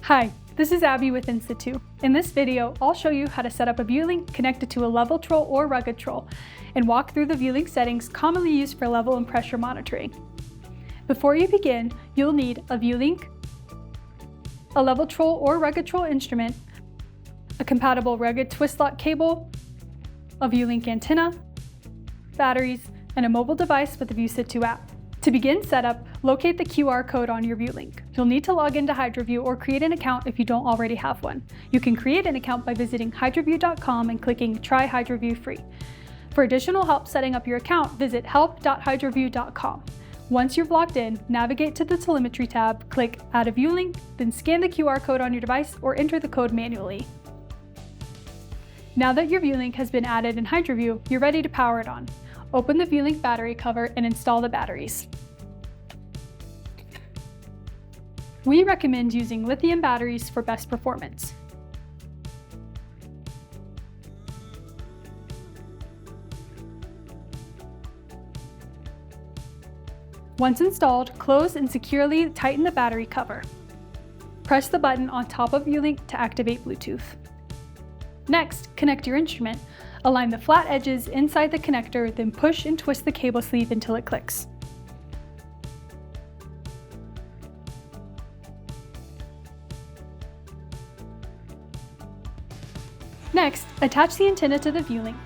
Hi, this is Abby with In-Situ. In this video, I'll show you how to set up a VuLink connected to a level troll or rugged troll and walk through the VuLink settings commonly used for level and pressure monitoring. Before you begin, you'll need a VuLink, a level troll or rugged troll instrument, a compatible rugged twist lock cable, a VuLink antenna, batteries, and a mobile device with the VuSitu app. To begin setup, locate the QR code on your VuLink. You'll need to log into HydroVu or create an account if you don't already have one. You can create an account by visiting HydroVu.com and clicking Try HydroVu Free. For additional help setting up your account, visit help.hydrovu.com. Once you've logged in, navigate to the Telemetry tab, click Add a VuLink, then scan the QR code on your device or enter the code manually. Now that your VuLink has been added in HydroVu, you're ready to power it on. Open the VuLink battery cover and install the batteries. We recommend using lithium batteries for best performance. Once installed, close and securely tighten the battery cover. Press the button on top of VuLink to activate Bluetooth. Next, connect your instrument. Align the flat edges inside the connector, then push and twist the cable sleeve until it clicks. Next, attach the antenna to the VuLink.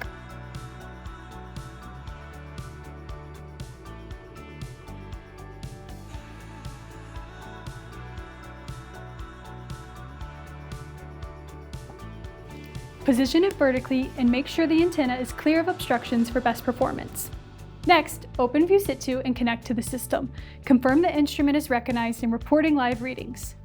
Position it vertically and make sure the antenna is clear of obstructions for best performance. Next, open VuSitu and connect to the system. Confirm the instrument is recognized and reporting live readings.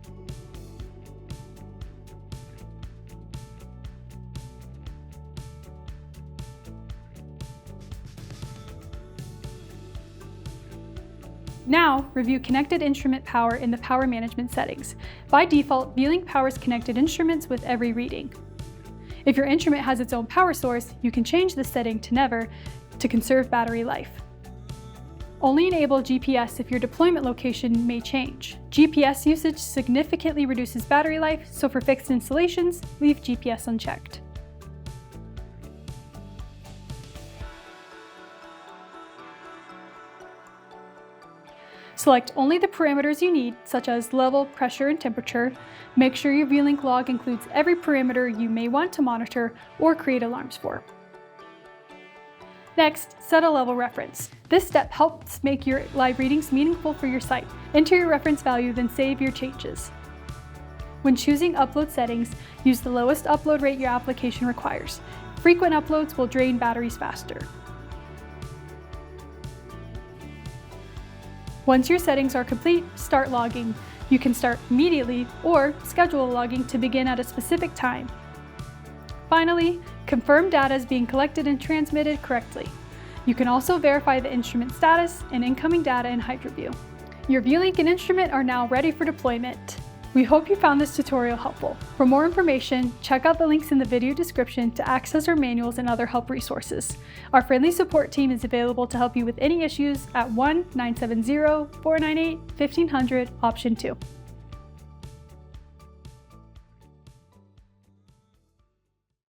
Now, review connected instrument power in the power management settings. By default, VuLink powers connected instruments with every reading. If your instrument has its own power source, you can change this setting to never to conserve battery life. Only enable GPS if your deployment location may change. GPS usage significantly reduces battery life, so for fixed installations, leave GPS unchecked. Select only the parameters you need, such as level, pressure, and temperature. Make sure your VuLink log includes every parameter you may want to monitor or create alarms for. Next, set a level reference. This step helps make your live readings meaningful for your site. Enter your reference value, then save your changes. When choosing upload settings, use the lowest upload rate your application requires. Frequent uploads will drain batteries faster. Once your settings are complete, start logging. You can start immediately or schedule logging to begin at a specific time. Finally, confirm data is being collected and transmitted correctly. You can also verify the instrument status and incoming data in HydroVu. Your VuLink and instrument are now ready for deployment. We hope you found this tutorial helpful. For more information, check out the links in the video description to access our manuals and other help resources. Our friendly support team is available to help you with any issues at 1-970-498-1500, option 2.